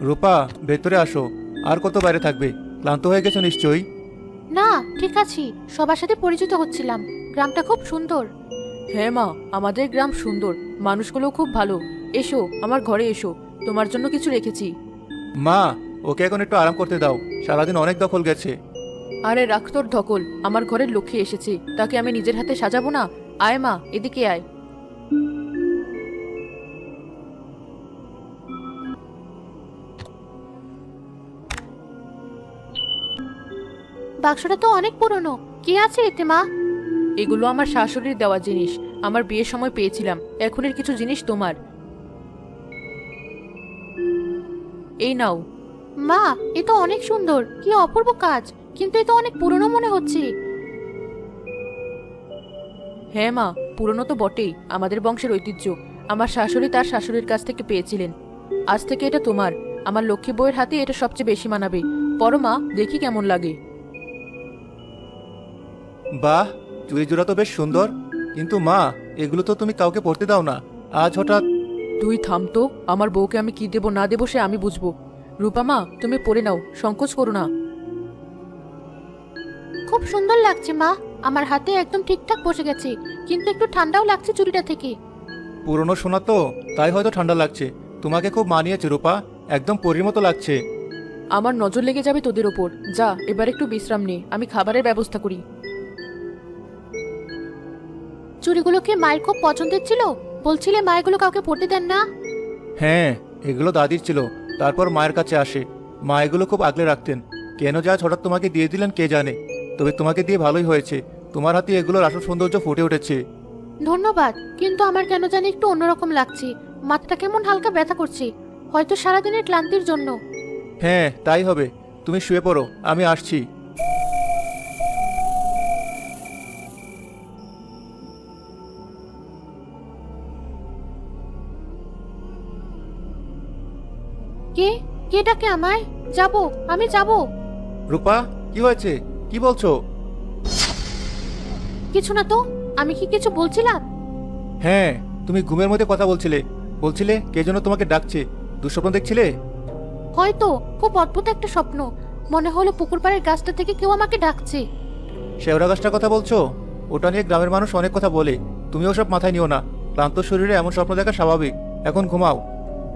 রূপা, ভেতরে আসো। আর কত বাইরে থাকবে? ক্লান্ত হয়ে গেছো নিশ্চয়ই। না, ঠিক আছি। সবার সাথে পরিচিত হচ্ছিলাম। গ্রামটা খুব সুন্দর। হ্যাঁ মা, আমাদের গ্রাম সুন্দর, মানুষগুলো খুব ভালো। এসো, আমার ঘরে এসো, তোমার জন্য কিছু রেখেছি। মা, ওকে এখন একটু আরাম করতে দাও, সারাদিন অনেক দখল গেছে। আরে রাখ তোর ধকল, আমার ঘরের লক্ষ্মী এসেছে, তাকে আমি নিজের হাতে সাজাবো না? আয় মা, এদিকে আয়। বাক্সটা তো অনেক পুরনো। কি আছে এতে মা? এগুলো আমার শাশুড়ির দেওয়া জিনিস, আমার বিয়ের সময় পেয়েছিলাম। এখনের কিছু জিনিস তোমার, এই নাও। মা, এ তো অনেক সুন্দর। কি অপূর্ব কাজ। কিন্তু এ তো অনেক পুরনো মনে হচ্ছে। হ্যাঁ মা, পুরনো তো বটেই, আমাদের বংশের ঐতিহ্য। আমার শাশুড়ি তার শাশুড়ির কাছ থেকে পেয়েছিলেন। আজ থেকে এটা তোমার। আমার লক্ষ্মী বউয়ের হাতে এটা সবচেয়ে বেশি মানাবে। পরো মা, দেখি কেমন লাগে। বাহ, চুড়ি জোড়া তো বেশ সুন্দর। কিন্তু মা, এগুলো তো তুমি কাউকে পরতে দাও না। আজ হঠাৎ? তুই থাম তো, আমার বউকে আমি কি দেবো না দেবো সে আমি বুঝবো। রূপা মা, তুমি পরে নাও, সংকোচ করো না। খুব সুন্দর লাগছে মা। আমার হাতে একদম ঠিকঠাক বসে গেছে। কিন্তু একটু ঠান্ডাও লাগছে চুড়িটা থেকে। পুরনো সোনা তো, তাই হয়তো ঠান্ডা লাগছে। তোমাকে খুব মানিয়েছে রূপা, একদম পরীর মতো লাগছে। আমার নজর লেগে যাবে তোদের ওপর। যা, এবার একটু বিশ্রাম নে, আমি খাবারের ব্যবস্থা করি। চুড়িগুলো কি মায়ের খুব পছন্দের ছিল? বলছিলে মা এগুলো কাউকে পরতে দেন না। হ্যাঁ, এগুলো দাদির ছিল, তারপর মায়ের কাছে আসে। মা এগুলো খুব আগলে রাখতেন। কেন যা হঠাৎ তোমাকে দিয়ে দিলেন কে জানে। তবে তোমাকে দিয়ে ভালোই হয়েছে, তোমার হাতে এগুলোর আসল সৌন্দর্য ফুটে উঠেছে। ধন্যবাদ। কিন্তু আমার কেন জানি একটু অন্যরকম লাগছে। মাথাটা কেমন হালকা ব্যথা করছে। হয়তো সারাদিনের ক্লান্তির জন্য। হ্যাঁ, তাই হবে। তুমি শুয়ে পড়ো, আমি আসছি। কে? কে ডাকে আমায়? যাবো, আমি যাবো। রূপা, কি হয়েছে? কি বলছো? কিছু না তো। আমি কি কিছু বলছিলাম? হ্যাঁ, তুমি ঘুমের মধ্যে কথা বলছিলে। বলছিলে কে যেন তোমাকে ডাকছে। দুঃস্বপ্ন দেখছিলে? হয়তো। খুব অদ্ভুত একটা স্বপ্ন। মনে হলো পুকুর পাড়ের গাছটা থেকে কেউ আমাকে ডাকছে। শেওড়া গাছটার কথা বলছো? ওটা নিয়ে গ্রামের মানুষ অনেক কথা বলে। তুমি ওসব মাথায় নিও না। ক্লান্ত শরীরে এমন স্বপ্ন দেখা স্বাভাবিক। এখন ঘুমাও।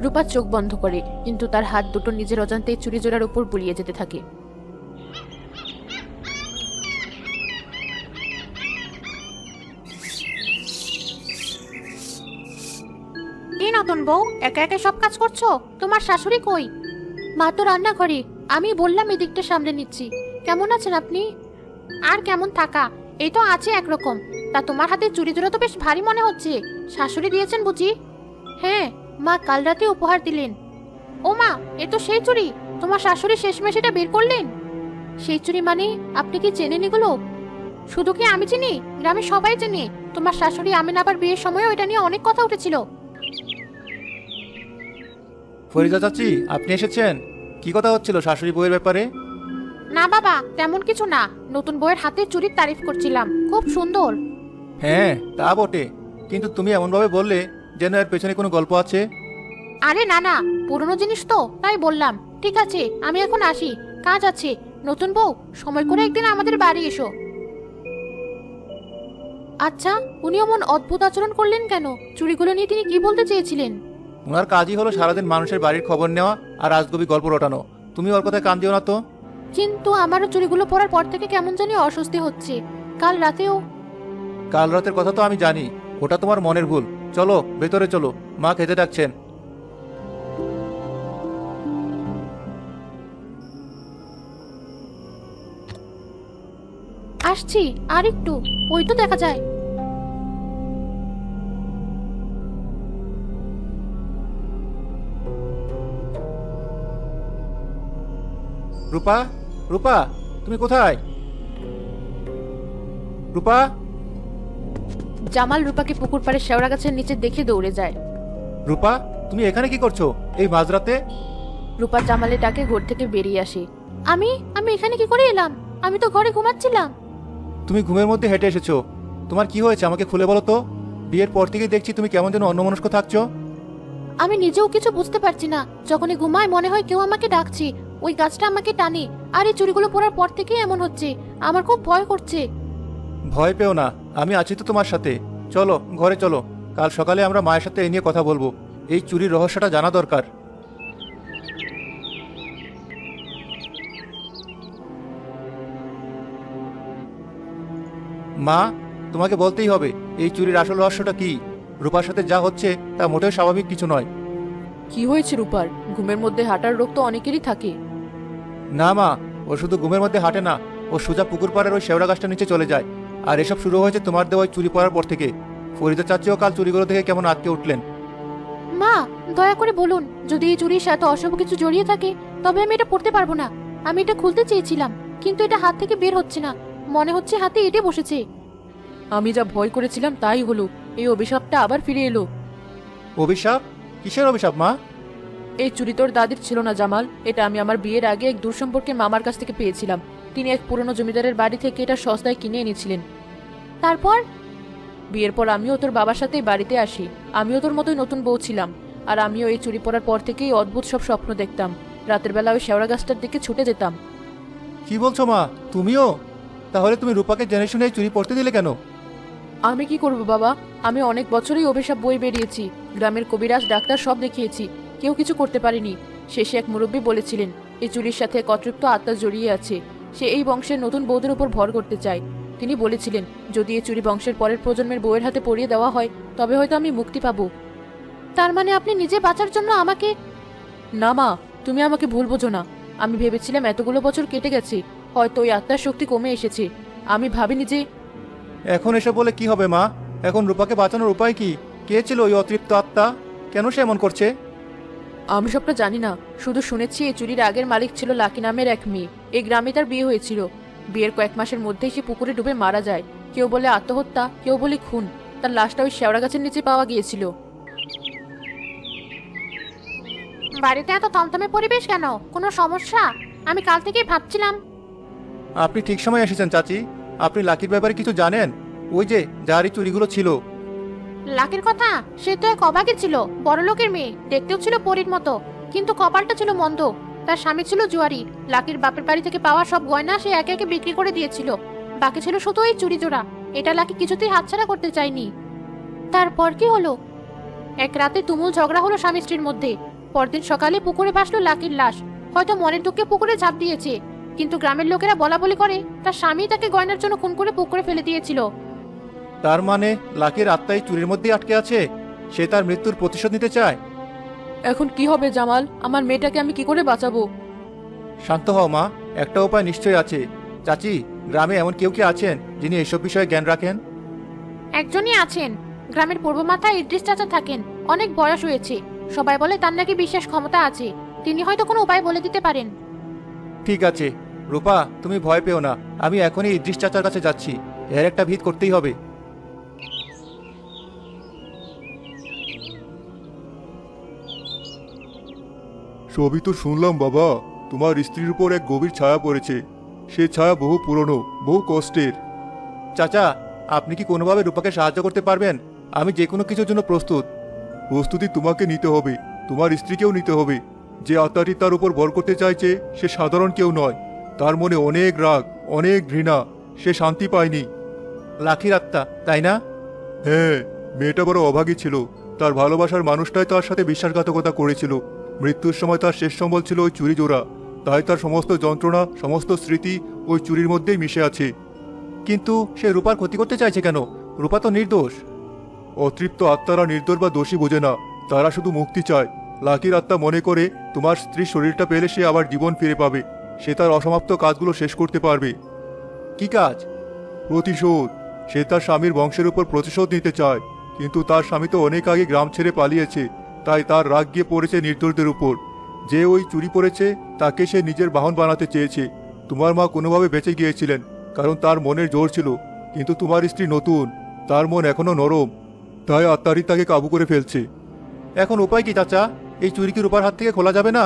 রূপা চোখ বন্ধ করে, কিন্তু তার হাত দুটো নিজের অজান্তেই চুরি জোড়ার উপর বুলিয়ে যেতে থাকে। কি নতুন বউ, একা একা সব কাজ করছো? তোমার শাশুড়ি কই? মা তো রান্নাঘরে। আমি বললাম এদিকটা সামলে নিচ্ছি। কেমন আছেন আপনি? আর কেমন থাকা, এই তো আছে একরকম। তা তোমার হাতে চুড়ি জোড়া তো বেশ ভারী মনে হচ্ছে। শাশুড়ি দিয়েছেন বুঝি? হ্যাঁ, মা কাল রাতে উপহার দিলেন। ও মা, এ তো সেই চুড়ি। তোমার শাশুড়ি শেষমেশ এটা বের করলেন? সেই চুড়ি মানে? আপনি কি চেনেন এগুলো? শুধু কি আমি চিনি, গ্রামে সবাই চেনে। তোমার শাশুড়ি আমিন আবার বিয়ের সময়ও এটা নিয়ে অনেক কথা উঠেছিল। ফরিদা চাচি, আপনি এসেছেন? কি কথা হচ্ছিল শাশুড়ি বউয়ের ব্যাপারে? না বাবা, তেমন কিছু না। নতুন বউয়ের হাতে চুড়ির তারিফ করছিলাম, খুব সুন্দর। হ্যাঁ, তা বটে। কিন্তু তুমি এমনভাবে বললে যেন এর পেছনে কোনো গল্প আছে। আরে না না, পুরনো জিনিস তো তাই বললাম। ঠিক আছে, আমি এখন আসি, কাজ আছে। নতুন বউ, সময় করে একদিন আমাদের বাড়ি এসো। আচ্ছা, উনি এমন অদ্ভুত আচরণ করলেন কেন? চুড়িগুলো নিয়ে তিনি কি বলতে চেয়েছিলেন? ওনার কাজই হলো সারাদিন মানুষের বাড়ির খবর নেওয়া আর আজগুবি গল্প রটানো। তুমি ওর কথায় কান দিও না তো। কিন্তু আমারও চুড়িগুলো পরার পর থেকে কেমন জানি অস্বস্তি হচ্ছে। কাল রাতেও। কাল রাতের কথা তো আমি জানি, ওটা তোমার মনের ভুল। চলো ভেতরে চলো, মা খেতে ডাকছেন। আসছি, আর একটু। ওই তো দেখা যায়। রূপা, রূপা, তুমি কোথায়? রূপা। জামাল রূপাকে পুকুর পাড়ে শেওড়া গাছের নিচে দেখে দৌড়ে যায়। রূপা, তুমি এখানে কি করছো এই মাঝরাতে? রূপা জামালের ডাকে ঘর থেকে বেরিয়ে আসে। আমি আমি এখানে কি করে এলাম? আমি তো ঘরে ঘুমাচ্ছিলাম। তুমি ঘুমের মধ্যে হেঁটে এসেছো। তোমার কি হয়েছে আমাকে খুলে বলো তো। বিয়ের পর থেকেই দেখছি তুমি কেমন যেন অন্যমনস্ক থাকছো। আমি নিজেও কিছু বুঝতে পারছি না। যখনই ঘুমায় মনে হয় কেউ আমাকে ডাকছে, ওই গাছটা আমাকে টানে। আর এই চুড়িগুলো পরার পর থেকেই এমন হচ্ছে। আমার খুব ভয় করছে। ভয় পেও না, আমি আছি তো তোমার সাথে। চলো ঘরে চলো, কাল সকালে আমরা মায়ের সাথে এই নিয়ে কথা বলবো। এই চুরির রহস্যটা জানা দরকার। মা, তোমাকে বলতেই হবে এই চুরির আসল রহস্যটা কি। রূপার সাথে যা হচ্ছে তা মোটেও স্বাভাবিক কিছু নয়। কি হয়েছে রূপার? ঘুমের মধ্যে হাঁটার রোগ তো অনেকেরই থাকে। না মা, ও শুধু ঘুমের মধ্যে হাঁটে না, ও সোজা পুকুর পাড়ের ওই শেওড়া গাছটা নিচে চলে যায়। আর এসব শুরু হয়েছে তোমার দেওয়া ওই চুরি পড়ার পর থেকে। ফরিদা চাচিও কাল চুরিগুলো দেখে কেমন আটকে উঠলেন। মা, দয়া করে বলুন, যদি এই চুরির সাথে অশুভ কিছু জড়িয়ে থাকে তবে আমি এটা পড়তে পারবো না। আমি এটা খুলতে চেয়েছিলাম, কিন্তু এটা হাত থেকে বের হচ্ছে না। মনে হচ্ছে হাতে এঁটে বসেছে। আমি যা ভয় করেছিলাম তাই হলো। এই অভিশাপটা আবার ফিরে এলো। অভিশাপ? কিসের অভিশাপ মা? এই চুরি তোর দাদির ছিল না জামাল। এটা আমি আমার বিয়ের আগে এক দূর সম্পর্কে মামার কাছ থেকে পেয়েছিলাম। তিনি এক পুরনো জমিদারের বাড়ি থেকে এটা সস্তায় কিনে এনেছিলেন। তারপর? বিয়ের পর আমিও তোর বাবার সাথেই বাড়িতে আসি। আমিও তোর মতোই নতুন বউ ছিলাম। আর আমিও এই চুরি পরার পর থেকেই অদ্ভুত সব স্বপ্ন দেখতাম। রাতের বেলা ওই শেওড়া গাছটার দিকে ছুটে যেতাম। কি বলছো মা, তুমিও? তাহলে তুমি রূপাকে জেনে শুনে এই চুরি পড়তে দিলে কেন? আমি কি করব বাবা? আমি অনেক বছরই অভিশাপ বই বেরিয়েছি, গ্রামের কবিরাজ ডাক্তার সব দেখিয়েছি, কেউ কিছু করতে পারেনি। শেষে এক মুরব্বী বলেছিলেন এই চুরির সাথে এক অতৃপ্ত আত্মা জড়িয়ে আছে। সে এই বংশের নতুন বউদের উপর ভর করতে চায়। তিনি বলেছিলেন যদি এই চুরি বংশের পরের প্রজন্মের বউয়ের হাতে পরিয়ে দেওয়া হয় তবে হয়তো আমি মুক্তি পাবো। তার মানে আপনি নিজে বাঁচার জন্য আমাকে? না মা, তুমি আমাকে ভুল বোঝো না। আমি ভেবেছিলাম এতগুলো বছর কেটে গেছে, হয়তো ওই আত্মার শক্তি কমে এসেছে। আমি ভাবিনি যে। এখন এসব বলে কি হবে মা? এখন রূপাকে বাঁচানোর উপায় কি? কে ছিল ওই অতৃপ্ত আত্মা? কেন সে এমন করছে? আমি সবটা জানি না, শুধু শুনেছি এই চুরির আগের মালিক ছিল লাকি নামের এক মেয়ে। এই গ্রামে তার বিয়ে হয়েছিল। বিয়ের কয়েক মাসের মধ্যেই সে পুকুরে ডুবে মারা যায়। কেউ বলে আত্মহত্যা, কেউ বলে খুন। তার লাশটা ওই শেওড়া গাছের নিচে পাওয়া গিয়েছিল। বাড়িতে এত থমথমে পরিবেশ কেন? কোনো সমস্যা? আমি কাল থেকেই ভাবছিলাম। আপনি ঠিক সময় এসেছেন চাচি। আপনি লাকির ব্যাপারে কিছু জানেন? ওই যে যার এই চুরিগুলো ছিল। লাকির কথা? সে তো এক অভাগী ছিল, বড়লোকের মেয়ে, দেখতেও ছিল পরীর মতো, কিন্তু কপালটা ছিল মন্দ। তার স্বামী ছিল জুয়ারি। লাকির বাপের বাড়ি থেকে পাওয়া সব গয়না সে একে একে বিক্রি করে দিয়েছিল। বাকি ছিল শুধু এই চুরি জোড়া। এটা লাকি কিছুতেই হাতছাড়া করতে চায়নি। তারপর কি হলো? এক রাতে তুমুল ঝগড়া হলো স্বামী স্ত্রীর মধ্যে। পরদিন সকালে পুকুরে ভাসলো লাকির লাশ। হয়তো মনের দুঃখে পুকুরে ঝাঁপ দিয়েছে, কিন্তু গ্রামের লোকেরা বলা বলি করে তার স্বামী তাকে গয়নার জন্য খুন করে পুকুরে ফেলে দিয়েছিল। তার মানে লাকির আত্মাই চুরির মধ্যেই আটকে আছে। সে তার মৃত্যুর প্রতিশোধ নিতে চায়। এখন কি হবে জামাল? আমার মেয়েটাকে আমি কি করে বাঁচাবো? শান্ত হও মা, একটা উপায় নিশ্চয়ই আছে। চাচি, গ্রামে এমন কেউ কি আছেন যিনি এসব বিষয়ে জ্ঞান রাখেন? একজনই আছেন। গ্রামের পূর্ব মাথায় ইদ্রিস চাচা থাকেন। অনেক বয়স হয়েছে। সবাই বলে তার নাকি বিশেষ ক্ষমতা আছে। তিনি হয়তো কোনো উপায় বলে দিতে পারেন। ঠিক আছে রূপা, তুমি ভয় পেও না। আমি এখনই ইদ্রিস চাচার কাছে যাচ্ছি। এর একটা ভিত করতেই হবে। সবই তো শুনলাম বাবা। তোমার স্ত্রীর উপর এক গভীর ছায়া পড়েছে। সে ছায়া বহু পুরনো, বহু কষ্টের। চাচা, আপনি কি কোনোভাবে রূপাকে সাহায্য করতে পারবেন? আমি যে কোনো কিছুর জন্য প্রস্তুত। প্রস্তুতি তোমাকে নিতে হবে, তোমার স্ত্রীকেও নিতে হবে। যে আত্মাটি তার উপর ভর করতে চাইছে সে সাধারণ কেউ নয়। তার মনে অনেক রাগ, অনেক ঘৃণা। সে শান্তি পায়নি। লাকির আত্মা, তাই না? হ্যাঁ, মেয়েটা বড় অভাগী ছিল। তার ভালোবাসার মানুষটাই তার সাথে বিশ্বাসঘাতকতা করেছিল। মৃত্যুর সময় তার শেষ সম্বল ছিল ওই চুরি জোড়া। তাই তার সমস্ত যন্ত্রণা, সমস্ত স্মৃতি ওই চুরির মধ্যেই মিশে আছে। কিন্তু সে রূপার ক্ষতি করতে চাইছে কেন? রূপা তো নির্দোষ। অতৃপ্ত আত্মারা নির্দোষ বা দোষী বোঝে না, তারা শুধু মুক্তি চায়। লাকির আত্মা মনে করে তোমার স্ত্রীর শরীরটা পেলে সে আবার জীবন ফিরে পাবে। সে তার অসমাপ্ত কাজগুলো শেষ করতে পারবে। কি কাজ? প্রতিশোধ। সে তার স্বামীর বংশের উপর প্রতিশোধ নিতে চায়, কিন্তু তার স্বামী তো অনেক আগে গ্রাম ছেড়ে পালিয়েছে। তাই তার রাগ গিয়ে পড়েছে নির্দোষদের উপর। যে ওই চুরি পড়েছে তাকে সে নিজের বাহন বানাতে চেয়েছে। তোমার মা কোনোভাবে বেঁচে গিয়েছিলেন, কারণ তার মনের জোর ছিল। কিন্তু তোমার স্ত্রী নতুন, তার মন এখনো নরম। তাই আত্মারই তাকে কাবু করে ফেলছে। এখন উপায় কি চাচা? এই চুরি কি রূপার হাত থেকে খোলা যাবে না?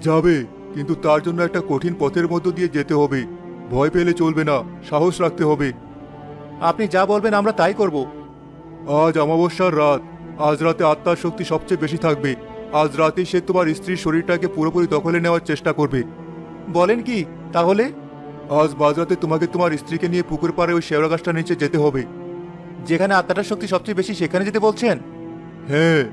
যাবে, কিন্তু তার জন্য একটা কঠিন পথের মধ্য দিয়ে যেতে হবে। ভয় পেলে চলবে না, সাহস রাখতে হবে। আপনি যা বলবেন আমরা তাই করব। আজ অমাবস্যার রাত। আজ রাতে আত্মার শক্তি সবচেয়ে বেশি থাকবে। আজ রাতেই সে তোমার স্ত্রীর শরীরটাকে পুরোপুরি দখলে নেওয়ার চেষ্টা করবে। বলেন কি তাহলে? আজ মাঝরাতে তোমাকে তোমার স্ত্রীকে নিয়ে পুকুর পাড়ে ওই শেওড়া গাছটার নিচে যেতে হবে। যেখানে আত্মাটার শক্তি সবচেয়ে বেশি সেখানে যেতে বলছেন? হ্যাঁ,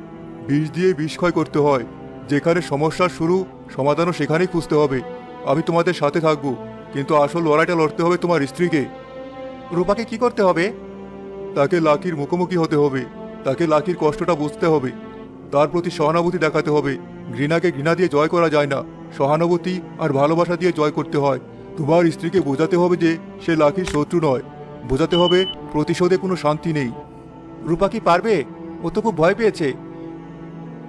বিষ দিয়ে বিষ ক্ষয় করতে হয়। যেখানে সমস্যার শুরু, সমাধানও সেখানেই খুঁজতে হবে। আমি তোমাদের সাথে থাকবো, কিন্তু আসল লড়াইটা লড়তে হবে তোমার স্ত্রীকে। রূপাকে কি করতে হবে? তাকে লাকির মুখোমুখি হতে হবে। তাকে লাকির কষ্টটা বুঝতে হবে। তার প্রতি সহানুভূতি দেখাতে হবে। ঘৃণাকে ঘৃণা দিয়ে জয় করা যায় না, সহানুভূতি আর ভালোবাসা দিয়ে জয় করতে হয়। তোমার স্ত্রীকে বোঝাতে হবে যে সে লাকির শত্রু নয়। বোঝাতে হবে প্রতিশোধে কোনো শান্তি নেই। রূপা কি পারবে? ও তো খুব ভয় পেয়েছে।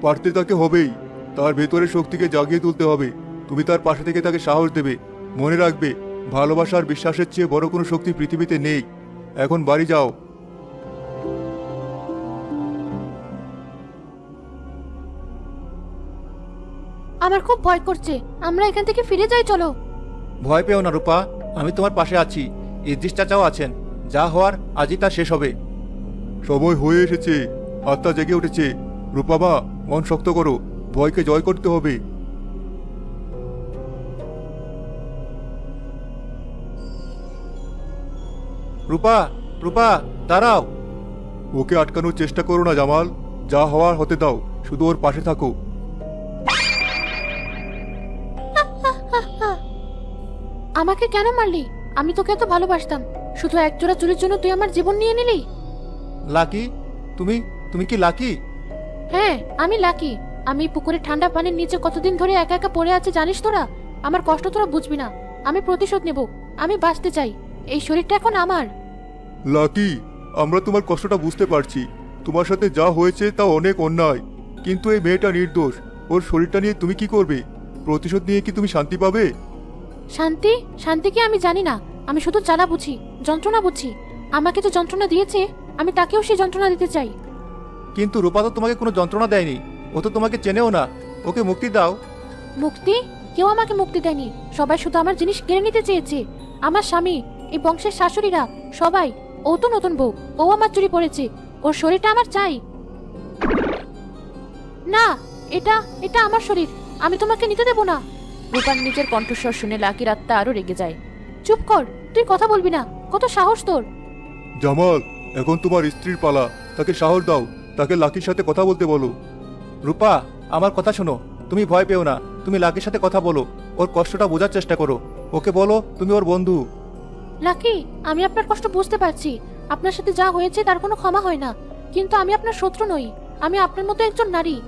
পারতে তাকে হবেই। তার ভেতরের শক্তিকে জাগিয়ে তুলতে হবে। তুমি তার পাশে থেকে তাকে সাহস দেবে। মনে রাখবে, ভালোবাসা আর বিশ্বাসের চেয়ে বড় কোনো শক্তি পৃথিবীতে নেই। এখন বাড়ি যাও। আমার খুব ভয় করছে, আমরা এখান থেকে ফিরে যাই, চলো। ভয় পেও না রূপা, আমি তোমার পাশে আছি। ইদ্রিস চাচাও আছেন। যা হওয়ার আজই তা শেষ হবে। সময় হয়ে এসেছে। আত্মা জেগে উঠেছে। রূপামা, মন শক্ত করো। ভয়কে জয় করতে হবে। রূপা, রূপা, দাঁড়াও। ওকে আটকানোর চেষ্টা করো না জামাল। যা হওয়ার হতে দাও, শুধু ওর পাশে থাকো। আমাকে কেন মারলি? আমি তোকে এত ভালোবাসতাম, শুধু এক জোড়া চুলের জন্য তুই আমার জীবন নিয়ে নিলি। লাকি, তুমি তুমি কি লাকি? হ্যাঁ, আমি লাকি। আমি পুকুরে ঠান্ডা পানির নিচে কতদিন ধরে একা একা পড়ে আছে জানিস তোরা? আমার কষ্ট তোরা বুঝবি না। আমি প্রতিশোধ নেব। আমি বাঁচতে চাই। এই শরীরটা এখন আমার। লাকি, আমরা তোমার কষ্টটা বুঝতে পারছি। তোমার সাথে যা হয়েছে তা অনেক অন্যায়, কিন্তু এই মেয়েটা নির্দোষ। ওর শরীরটা নিয়ে তুমি কি করবে? প্রতিশোধ নিয়ে কি তুমি শান্তি পাবে? শান্তি? শান্তি কি আমি জানি না। আমি শুধু জ্বালা বুঝি, যন্ত্রণা বুঝি। আমাকে যে যন্ত্রণা দিয়েছে, আমি তাকেও সেই যন্ত্রণা দিতে চাই। কিন্তু রূপা তো তোমাকে কোনো যন্ত্রণা দেয়নি। ও তো তোমাকে চেনেও না। ওকে মুক্তি দাও। মুক্তি? কেউ আমাকে মুক্তি দেয়নি। সবাই শুধু আমার জিনিস কেড়ে নিতে চেয়েছে। আমার স্বামী, এই বংশের শাশুড়িরা, সবাই। ও তো নতুন বউ, ও আমার চুরি পড়েছে। ওর শরীরটা আমার চাই। না, এটা এটা আমার শরীর। আমি তোমাকে নিতে দেব না। রূপার নিজের কণ্ঠস্বর শুনে লাকির আত্মা আরো রেগে যায়। চুপ কর, তুই কথা বলবি না। কত সাহস তোর! জামাল, এখন তোমার স্ত্রীর পালা। তাকে সাহস দাও। তাকে লাকির সাথে কথা বলতে বলো। রূপা, আমার কথা শোনো। তুমি ভয় পেও না। তুমি লাকির সাথে কথা বলো। ওর কষ্টটা বোঝার চেষ্টা করো। ওকে বলো তুমি ওর বন্ধু। লাকি, আমি আপনার কষ্ট বুঝতে পারছি। আপনার সাথে যা হয়েছে তার কোনো ক্ষমা হয় না। কিন্তু আমি আপনার শত্রু নই। আমি আপনার মতো একজন নারী।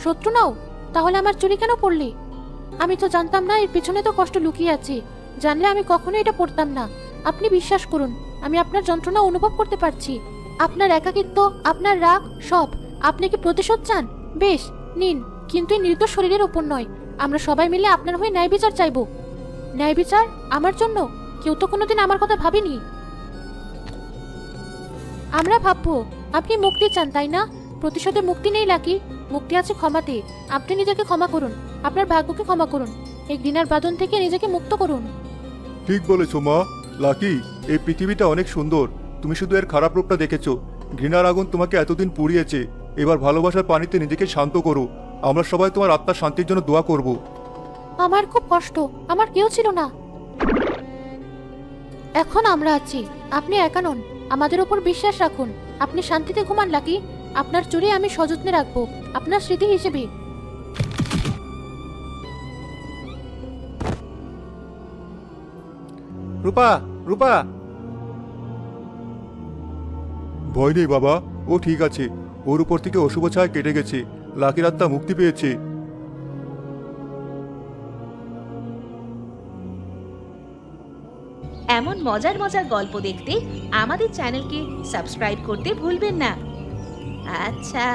শত্রু নাও? তাহলে আমার চুরি কেন পড়লি? আমি তো জানতাম না এর পিছনে তো কষ্ট লুকিয়ে আছে। জানলে আমি কখনো এটা পড়তাম না। আপনি বিশ্বাস করুন, আমি আপনার যন্ত্রণা অনুভব করতে পারছি। আপনার একাকিত্ব, আপনার রাগ, সব। আপনি কি প্রতিশোধ চান? বেশ, নিন। কিন্তু এই নির্দোষ শরীরের ওপর নয়। আমরা সবাই মিলে আপনার হয়ে ন্যায় বিচার চাইব। ন্যায় বিচার আমার জন্য? কেউ তো কোনোদিন আমার কথা ভাবেনি। আমরা ভাববো। আপনি মুক্তি চান, তাই না? প্রতিশোধে মুক্তি নেই লাকি, মুক্তি আছে ক্ষমাতে। আপনি নিজেকে ক্ষমা করুন, আপনার ভাগ্যকে ক্ষমা করুন। এই ঘৃণার বাঁধন থেকে নিজেকে মুক্ত করুন। ঠিক বলেছো মা। লাকি, এই পৃথিবীটা অনেক সুন্দর। তুমি শুধু এর খারাপ রূপটা দেখেছো। ঘৃণার আগুন তোমাকে এতদিন পুড়িয়েছে। এবার ভালোবাসার পানিতে নিজেকে শান্ত করো। আমরা সবাই তোমার আত্মার শান্তির জন্য দোয়া করব। আমার খুব কষ্ট, আমার কেউ ছিল না। এখন আমরা আছি, আপনি একা নন। আমাদের উপর বিশ্বাস রাখুন। আপনি শান্তিতে ঘুমান লাকি। আপনার চুরি আমি সযত্নে রাখবো, আপনার স্মৃতি হিসেবে। রূপা, রূপা। ভয় নেই বাবা, ও ঠিক আছে। ওর উপর থেকে অশুভ ছায়া কেটে গেছে। লাকির আত্মা মুক্তি পেয়েছে। এমন মজার মজার গল্প দেখতে আমাদের চ্যানেলকে সাবস্ক্রাইব করতে ভুলবেন না। আচ্ছা।